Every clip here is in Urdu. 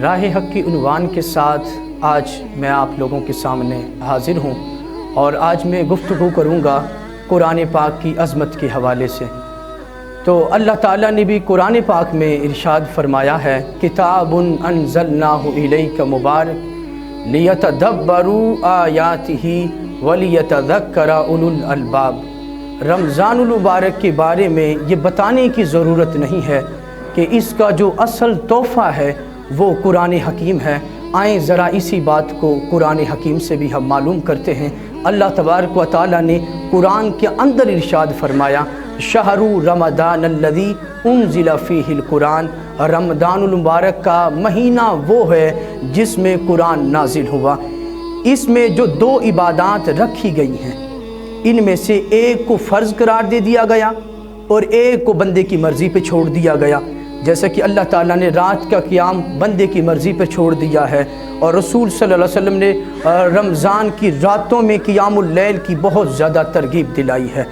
راہ حق کی عنوان کے ساتھ آج میں آپ لوگوں کے سامنے حاضر ہوں اور آج میں گفتگو کروں گا قرآن پاک کی عظمت کے حوالے سے۔ تو اللہ تعالیٰ نے بھی قرآن پاک میں ارشاد فرمایا ہے، کتاب انزلناہ الیک مبارک لیتدبروا آیاتہ ولیتذکر اولو الالباب۔ رمضان المبارک کے بارے میں یہ بتانے کی ضرورت نہیں ہے کہ اس کا جو اصل تحفہ ہے وہ قرآن حکیم ہے۔ آئیں ذرا اسی بات کو قرآن حکیم سے بھی ہم معلوم کرتے ہیں۔ اللہ تبارک و تعالیٰ نے قرآن کے اندر ارشاد فرمایا، شہر رمضان الذی انزل فیہ القرآن۔ رمضان المبارک کا مہینہ وہ ہے جس میں قرآن نازل ہوا۔ اس میں جو دو عبادات رکھی گئی ہیں، ان میں سے ایک کو فرض قرار دے دیا گیا اور ایک کو بندے کی مرضی پہ چھوڑ دیا گیا۔ جیسا کہ اللہ تعالیٰ نے رات کا قیام بندے کی مرضی پہ چھوڑ دیا ہے، اور رسول صلی اللہ علیہ وسلم نے رمضان کی راتوں میں قیام اللیل کی بہت زیادہ ترغیب دلائی ہے،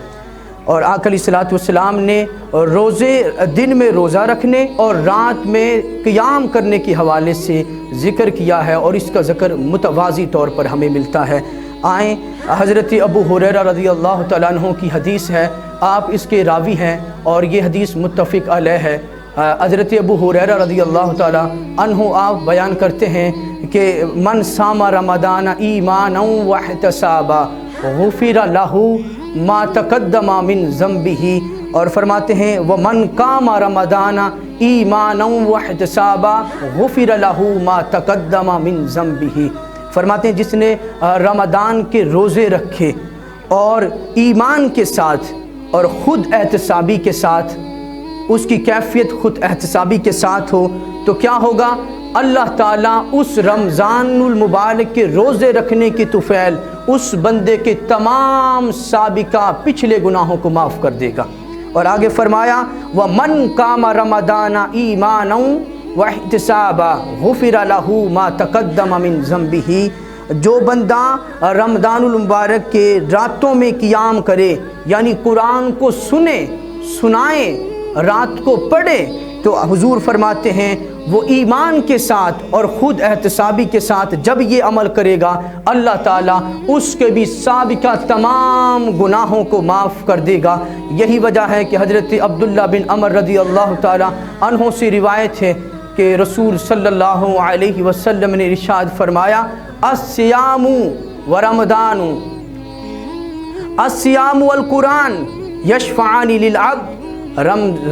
اور آقا علیہ الصلوۃ والسلام نے دن میں روزہ رکھنے اور رات میں قیام کرنے کے حوالے سے ذکر کیا ہے، اور اس کا ذکر متوازی طور پر ہمیں ملتا ہے۔ آئیں حضرت ابو ہریرہ رضی اللہ تعالیٰ عنہ کی حدیث ہے، آپ اس کے راوی ہیں اور یہ حدیث متفق علیہ ہے۔ حضرت ابو ہریرہ رضی اللہ تعالیٰ عنہ آپ بیان کرتے ہیں کہ من صام رمضان ایمانا واحتسابا غفر لہ ما تقدم من ذنبہ، اور فرماتے ہیں ومن قام رمضان ایمانا واحتسابا غفر لہ ما تقدم من ذنبہ۔ فرماتے ہیں جس نے رمضان کے روزے رکھے اور ایمان کے ساتھ اور خود احتسابی کے ساتھ، اس کی کیفیت خود احتسابی کے ساتھ ہو، تو کیا ہوگا؟ اللہ تعالیٰ اس رمضان المبارک کے روزے رکھنے کی طفیل اس بندے کے تمام سابقہ پچھلے گناہوں کو معاف کر دے گا۔ اور آگے فرمایا وَمَنْ قَامَ رَمَضَانَ ایمانا واحتسابا غفر لہ ما تقدم من ذنبہ۔ جو بندہ رمضان المبارک کے راتوں میں قیام کرے، یعنی قرآن کو سنائے، رات کو پڑھے، تو حضور فرماتے ہیں وہ ایمان کے ساتھ اور خود احتسابی کے ساتھ جب یہ عمل کرے گا، اللہ تعالیٰ اس کے بھی سابقہ تمام گناہوں کو معاف کر دے گا۔ یہی وجہ ہے کہ حضرت عبداللہ بن عمر رضی اللہ تعالیٰ عنہ سے روایت ہے کہ رسول صلی اللہ علیہ وسلم نے ارشاد فرمایا، الصیام ورمضان، الصیام والقرآن یشفعان للعبد۔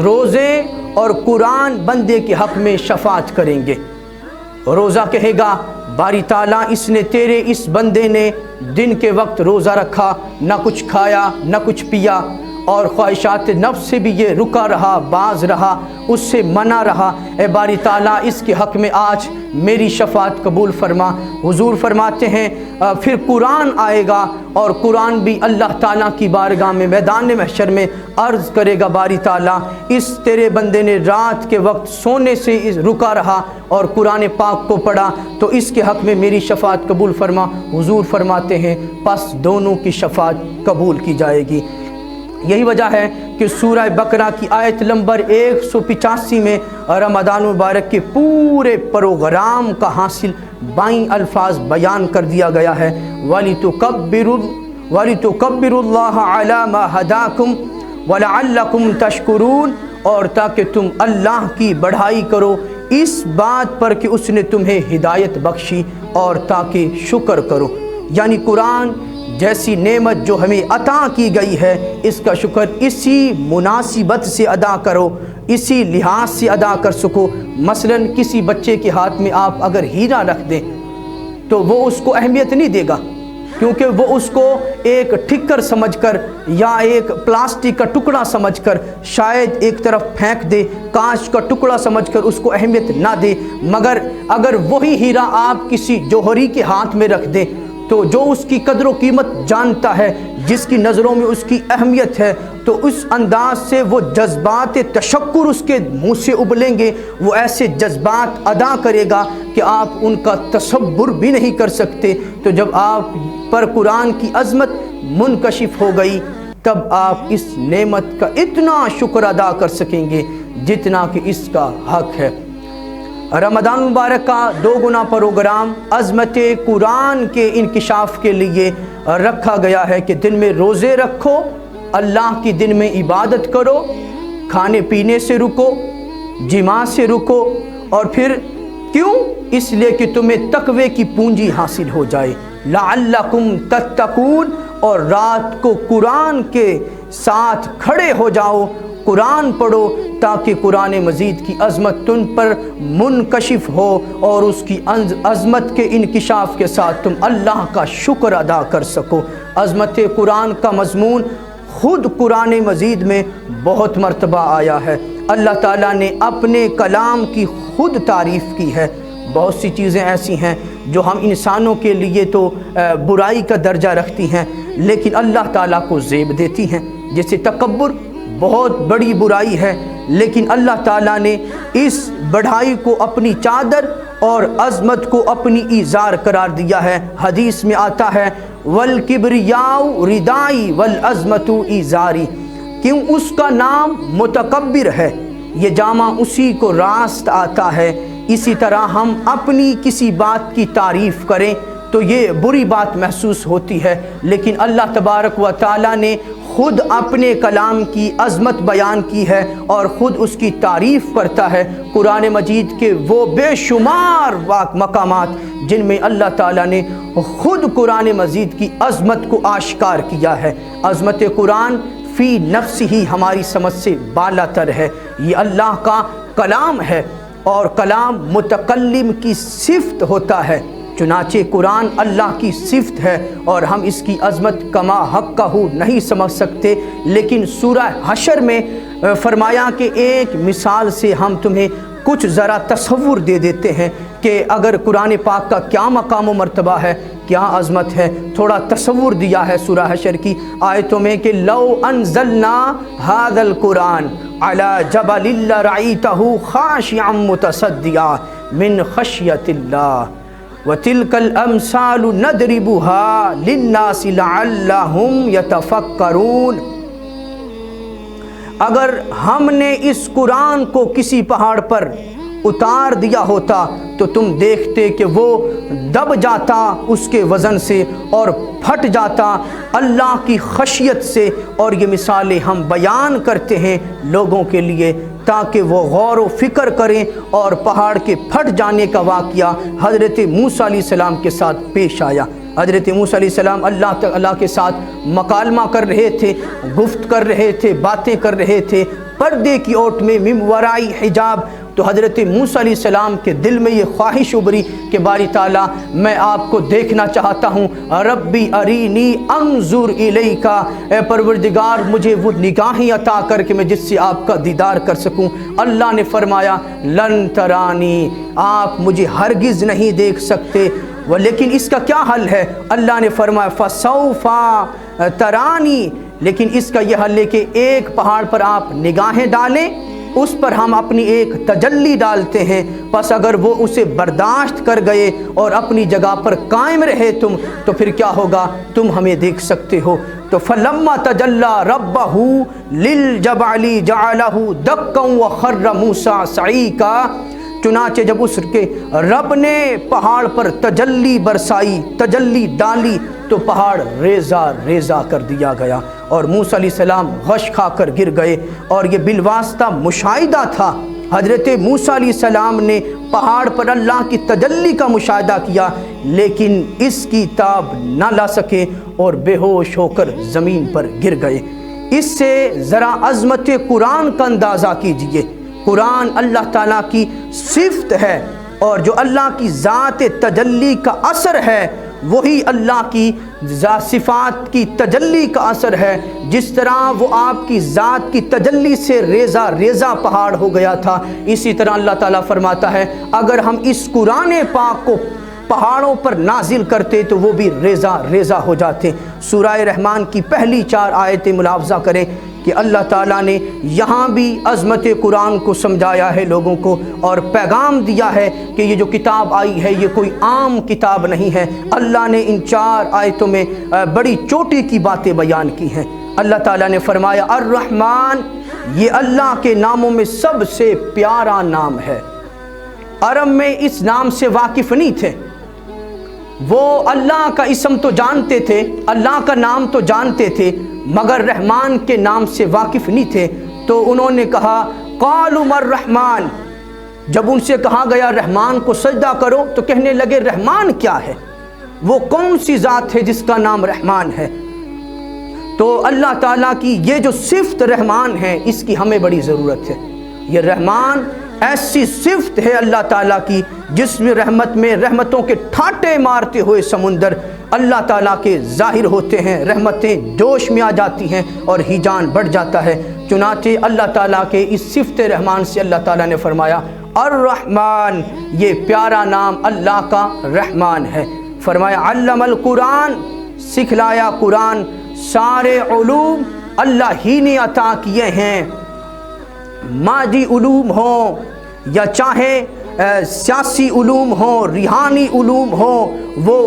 روزے اور قرآن بندے کے حق میں شفاعت کریں گے۔ روزہ کہے گا باری تعالیٰ اس نے تیرے اس بندے نے دن کے وقت روزہ رکھا، نہ کچھ کھایا نہ کچھ پیا، اور خواہشات نفس سے بھی یہ رکا رہا، باز رہا، اس سے منع رہا، اے باری تعالیٰ اس کے حق میں آج میری شفاعت قبول فرما۔ حضور فرماتے ہیں پھر قرآن آئے گا اور قرآن بھی اللہ تعالیٰ کی بارگاہ میں میدان محشر میں عرض کرے گا، باری تعالیٰ اس تیرے بندے نے رات کے وقت سونے سے رکا رہا اور قرآن پاک کو پڑھا، تو اس کے حق میں میری شفاعت قبول فرما۔ حضور فرماتے ہیں پس دونوں کی شفاعت قبول کی جائے گی۔ یہی وجہ ہے کہ سورہ بقرہ کی آیت نمبر 185 میں رمضان مبارک کے پورے پروگرام کا حاصل 22 الفاظ بیان کر دیا گیا ہے، وَلِتُكَبِّرُوا اللَّهَ عَلَى مَا هَدَاكُمْ وَلَعَلَّكُمْ تَشْكُرُونَ، اور تاکہ تم اللہ کی بڑھائی کرو اس بات پر کہ اس نے تمہیں ہدایت بخشی، اور تاکہ شکر کرو۔ یعنی قرآن جیسی نعمت جو ہمیں عطا کی گئی ہے، اس کا شکر اسی مناسبت سے ادا کرو، اسی لحاظ سے ادا کر سکو۔ مثلا کسی بچے کے ہاتھ میں آپ اگر ہیرا رکھ دیں تو وہ اس کو اہمیت نہیں دے گا، کیونکہ وہ اس کو ایک ٹھکر سمجھ کر یا ایک پلاسٹک کا ٹکڑا سمجھ کر شاید ایک طرف پھینک دے، کانچ کا ٹکڑا سمجھ کر اس کو اہمیت نہ دے۔ مگر اگر وہی ہیرا آپ کسی جوہری کے ہاتھ میں رکھ دیں تو جو اس کی قدر و قیمت جانتا ہے، جس کی نظروں میں اس کی اہمیت ہے، تو اس انداز سے وہ جذبات تشکر اس کے منہ سے ابلیں گے، وہ ایسے جذبات ادا کرے گا کہ آپ ان کا تصور بھی نہیں کر سکتے۔ تو جب آپ پر قرآن کی عظمت منکشف ہو گئی، تب آپ اس نعمت کا اتنا شکر ادا کر سکیں گے جتنا کہ اس کا حق ہے۔ رمضان مبارک کا 2 گنا پروگرام عظمت قرآن کے انکشاف کے لیے رکھا گیا ہے کہ دن میں روزے رکھو، اللہ کی دن میں عبادت کرو، کھانے پینے سے رکو، جماع سے رکو، اور پھر کیوں؟ اس لیے کہ تمہیں تقوی کی پونجی حاصل ہو جائے، لعلکم تتقون، اور رات کو قرآن کے ساتھ کھڑے ہو جاؤ، قرآن پڑھو تاکہ قرآن مجید کی عظمت تم پر منکشف ہو اور اس کی عظمت کے انکشاف کے ساتھ تم اللہ کا شکر ادا کر سکو۔ عظمت قرآن کا مضمون خود قرآن مجید میں بہت مرتبہ آیا ہے۔ اللہ تعالیٰ نے اپنے کلام کی خود تعریف کی ہے۔ بہت سی چیزیں ایسی ہیں جو ہم انسانوں کے لیے تو برائی کا درجہ رکھتی ہیں، لیکن اللہ تعالیٰ کو زیب دیتی ہیں، جیسے تکبر بہت بڑی برائی ہے، لیکن اللہ تعالیٰ نے اس بڑائی کو اپنی چادر اور عظمت کو اپنی ازار قرار دیا ہے۔ حدیث میں آتا ہے وَالْكِبْرِيَاءُ رِدَائِي وَالْعَظْمَةُ إِزَارِي، کیوں اس کا نام متکبر ہے، یہ جامہ اسی کو راست آتا ہے۔ اسی طرح ہم اپنی کسی بات کی تعریف کریں تو یہ بری بات محسوس ہوتی ہے، لیکن اللہ تبارک و تعالیٰ نے خود اپنے کلام کی عظمت بیان کی ہے اور خود اس کی تعریف کرتا ہے۔ قرآن مجید کے وہ بے شمار مقامات جن میں اللہ تعالیٰ نے خود قرآن مجید کی عظمت کو آشکار کیا ہے۔ عظمت قرآن فی نفس ہی ہماری سمجھ سے بالا تر ہے، یہ اللہ کا کلام ہے اور کلام متکلم کی صفت ہوتا ہے، چنانچہ قرآن اللہ کی صفت ہے اور ہم اس کی عظمت کما حقہ نہیں سمجھ سکتے، لیکن سورہ حشر میں فرمایا کہ ایک مثال سے ہم تمہیں کچھ ذرا تصور دے دیتے ہیں کہ اگر قرآن پاک کا کیا مقام و مرتبہ ہے، کیا عظمت ہے۔ تھوڑا تصور دیا ہے سورہ حشر کی آیتوں میں کہ لو انزلنا هذا القرآن على جبل لرأيته خاشعا متصدعا من خشية الله وَتِلْكَ الْأَمْثَالُ نَضْرِبُهَا لِلنَّاسِ لَعَلَّهُمْ يَتَفَكَّرُونَ۔ اگر ہم نے اس قرآن کو کسی پہاڑ پر اتار دیا ہوتا تو تم دیکھتے کہ وہ دب جاتا اس کے وزن سے اور پھٹ جاتا اللہ کی خشیت سے، اور یہ مثالیں ہم بیان کرتے ہیں لوگوں کے لیے تاکہ وہ غور و فکر کریں۔ اور پہاڑ کے پھٹ جانے کا واقعہ حضرت موسیٰ علیہ السلام کے ساتھ پیش آیا۔ حضرت موسیٰ علیہ السلام اللہ تعالیٰ کے ساتھ مکالمہ کر رہے تھے، گفت کر رہے تھے، باتیں کر رہے تھے پردے کی اوٹ میں، من ورائی حجاب۔ تو حضرت موسیٰ علیہ السلام کے دل میں یہ خواہش ابھری کہ باری تعالیٰ میں آپ کو دیکھنا چاہتا ہوں، ربی ارینی انظر الیکا، اے پروردگار مجھے وہ نگاہیں عطا کر کہ میں جس سے آپ کا دیدار کر سکوں۔ اللہ نے فرمایا لن ترانی، آپ مجھے ہرگز نہیں دیکھ سکتے، لیکن اس کا کیا حل ہے؟ اللہ نے فرمایا فسوف ترانی، لیکن اس کا یہ حل ہے کہ ایک پہاڑ پر آپ نگاہیں ڈالیں، اس پر ہم اپنی ایک تجلی ڈالتے ہیں، پس اگر وہ اسے برداشت کر گئے اور اپنی جگہ پر قائم رہے تم، تو پھر کیا ہوگا؟ تم ہمیں دیکھ سکتے ہو۔ تو فلما تجلی ربہ للجبل جعلہ دکا وخر موسیٰ صعیقا، چنانچہ جب اس کے رب نے پہاڑ پر تجلی برسائی، تجلی ڈالی، تو پہاڑ ریزہ ریزہ کر دیا گیا اور موسیٰ علیہ السلام غش کھا کر گر گئے۔ اور یہ بالواسطہ مشاہدہ تھا، حضرت موسیٰ علیہ السلام نے پہاڑ پر اللہ کی تجلی کا مشاہدہ کیا، لیکن اس کی تاب نہ لا سکے اور بے ہوش ہو کر زمین پر گر گئے۔ اس سے ذرا عظمت قرآن کا اندازہ کیجئے۔ قرآن اللہ تعالیٰ کی صفت ہے اور جو اللہ کی ذات تجلی کا اثر ہے وہی اللہ کی صفات کی تجلی کا اثر ہے۔ جس طرح وہ آپ کی ذات کی تجلی سے ریزہ ریزہ پہاڑ ہو گیا تھا، اسی طرح اللہ تعالیٰ فرماتا ہے اگر ہم اس قرآن پاک کو پہاڑوں پر نازل کرتے تو وہ بھی ریزہ ریزہ ہو جاتے۔ سورہ رحمان کی پہلی 4 آیتیں ملاحظہ کریں کہ اللہ تعالیٰ نے یہاں بھی عظمت قرآن کو سمجھایا ہے لوگوں کو اور پیغام دیا ہے کہ یہ جو کتاب آئی ہے یہ کوئی عام کتاب نہیں ہے۔ اللہ نے ان 4 آیتوں میں بڑی چوٹی کی باتیں بیان کی ہیں۔ اللہ تعالیٰ نے فرمایا الرحمن، یہ اللہ کے ناموں میں سب سے پیارا نام ہے۔ عرب میں اس نام سے واقف نہیں تھے. وہ اللہ کا اسم تو جانتے تھے, اللہ کا نام تو جانتے تھے, مگر رحمان کے نام سے واقف نہیں تھے. تو انہوں نے کہا قالوا مر رحمان. جب ان سے کہا گیا رحمان کو سجدہ کرو تو کہنے لگے رحمان کیا ہے, وہ کون سی ذات ہے جس کا نام رحمان ہے. تو اللہ تعالیٰ کی یہ جو صفت رحمان ہے اس کی ہمیں بڑی ضرورت ہے. یہ رحمان ایسی صفت ہے اللہ تعالیٰ کی جس میں رحمت میں رحمتوں کے ٹھاٹے مارتے ہوئے سمندر اللہ تعالیٰ کے ظاہر ہوتے ہیں, رحمتیں جوش میں آ جاتی ہیں اور ہیجان بڑھ جاتا ہے. چنانچہ اللہ تعالیٰ کے اس صفت رحمان سے اللہ تعالیٰ نے فرمایا الرحمن, یہ پیارا نام اللہ کا رحمان ہے. فرمایا علم القرآن, سکھلایا قرآن. سارے علوم اللہ ہی نے عطا کیے ہیں, مادی علوم ہوں یا چاہے سیاسی علوم ہو, روحانی علوم ہو, وہ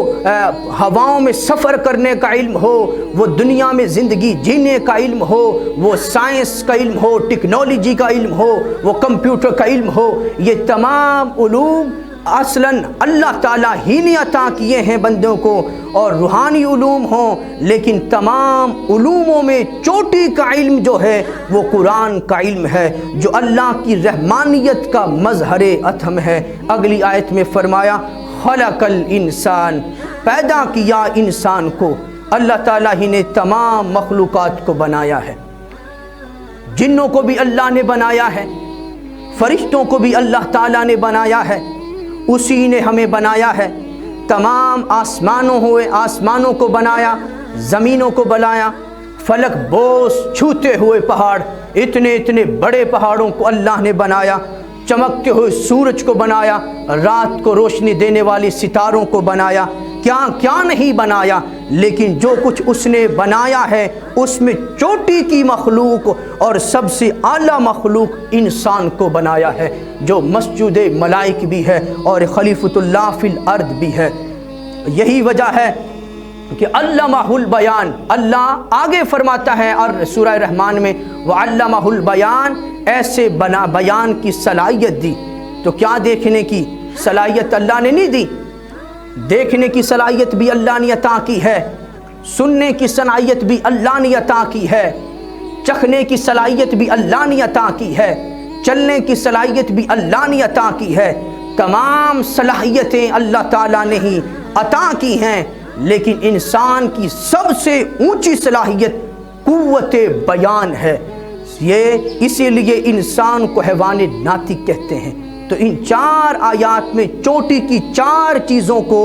ہواؤں میں سفر کرنے کا علم ہو, وہ دنیا میں زندگی جینے کا علم ہو, وہ سائنس کا علم ہو, ٹیکنالوجی کا علم ہو, وہ کمپیوٹر کا علم ہو, یہ تمام علوم اصلاً اللہ تعالیٰ ہی نے عطا کیے ہیں بندوں کو. اور روحانی علوم ہوں, لیکن تمام علوموں میں چوٹی کا علم جو ہے وہ قرآن کا علم ہے جو اللہ کی رحمانیت کا مظہر اتم ہے. اگلی آیت میں فرمایا خلق الانسان, پیدا کیا انسان کو. اللہ تعالیٰ ہی نے تمام مخلوقات کو بنایا ہے. جنوں کو بھی اللہ نے بنایا ہے, فرشتوں کو بھی اللہ تعالیٰ نے بنایا ہے, اسی نے ہمیں بنایا ہے. تمام آسمانوں کو بنایا, زمینوں کو بنایا, فلک بوس چھوتے ہوئے پہاڑ, اتنے اتنے بڑے پہاڑوں کو اللہ نے بنایا. چمکتے ہوئے سورج کو بنایا, رات کو روشنی دینے والی ستاروں کو بنایا. کیا کیا نہیں بنایا, لیکن جو کچھ اس نے بنایا ہے اس میں چوٹی کی مخلوق اور سب سے اعلیٰ مخلوق انسان کو بنایا ہے, جو مسجود ملائک بھی ہے اور خلیفۃ اللہ فی الارض بھی ہے. یہی وجہ ہے کہ علمہ البیان, اللہ آگے فرماتا ہے اور سورہ رحمان میں وعلمہ البیان, ایسے بیان کی صلاحیت دی. تو کیا دیکھنے کی صلاحیت اللہ نے نہیں دی, دیکھنے کی صلاحیت بھی اللہ نے عطا کی ہے, سننے کی صلاحیت بھی اللہ نے عطا کی ہے, چکھنے کی صلاحیت بھی اللہ نے عطا کی ہے, چلنے کی صلاحیت بھی اللہ نے عطا کی ہے. تمام صلاحیتیں اللہ تعالیٰ نے ہی عطا کی ہیں, لیکن انسان کی سب سے اونچی صلاحیت قوت بیان ہے. یہ اسی لیے انسان کو حیوان ناطق کہتے ہیں. تو ان 4 آیات میں چوٹی کی 4 چیزوں کو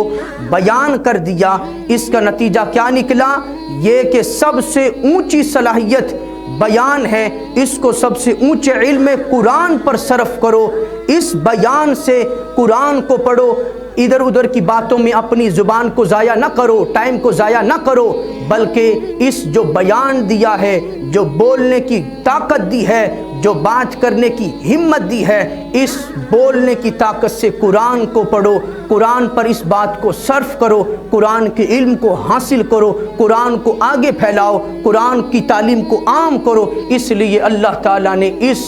بیان کر دیا. اس کا نتیجہ کیا نکلا, یہ کہ سب سے اونچی صلاحیت بیان ہے, اس کو سب سے اونچے علم قرآن پر صرف کرو. اس بیان سے قرآن کو پڑھو, ادھر ادھر کی باتوں میں اپنی زبان کو ضائع نہ کرو, ٹائم کو ضائع نہ کرو, بلکہ اس جو بیان دیا ہے, جو بولنے کی طاقت دی ہے, جو بات کرنے کی ہمت دی ہے, اس بولنے کی طاقت سے قرآن کو پڑھو, قرآن پر اس بات کو صرف کرو, قرآن کے علم کو حاصل کرو, قرآن کو آگے پھیلاؤ, قرآن کی تعلیم کو عام کرو. اس لیے اللہ تعالیٰ نے اس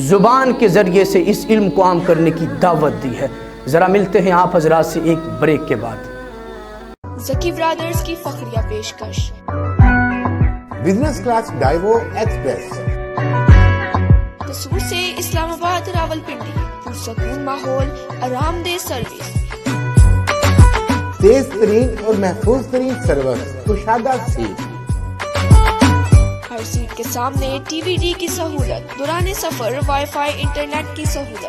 زبان کے ذریعے سے اس علم کو عام کرنے کی دعوت دی ہے. ذرا ملتے ہیں آپ حضرات سے ایک بریک کے بعد. زکی برادرز کی فخریہ پیشکش بزنس کلاس ڈائیو ایکسپریس, قصور سے اسلام آباد راولپنڈی, پرسکون ماحول, آرام دہ سروس, تیز ترین اور محفوظ ترین سروس, کشادہ سیٹ, ہر سیٹ کے سامنے ٹی وی ڈی کی سہولت, دوران سفر وائی فائی انٹرنیٹ کی سہولت.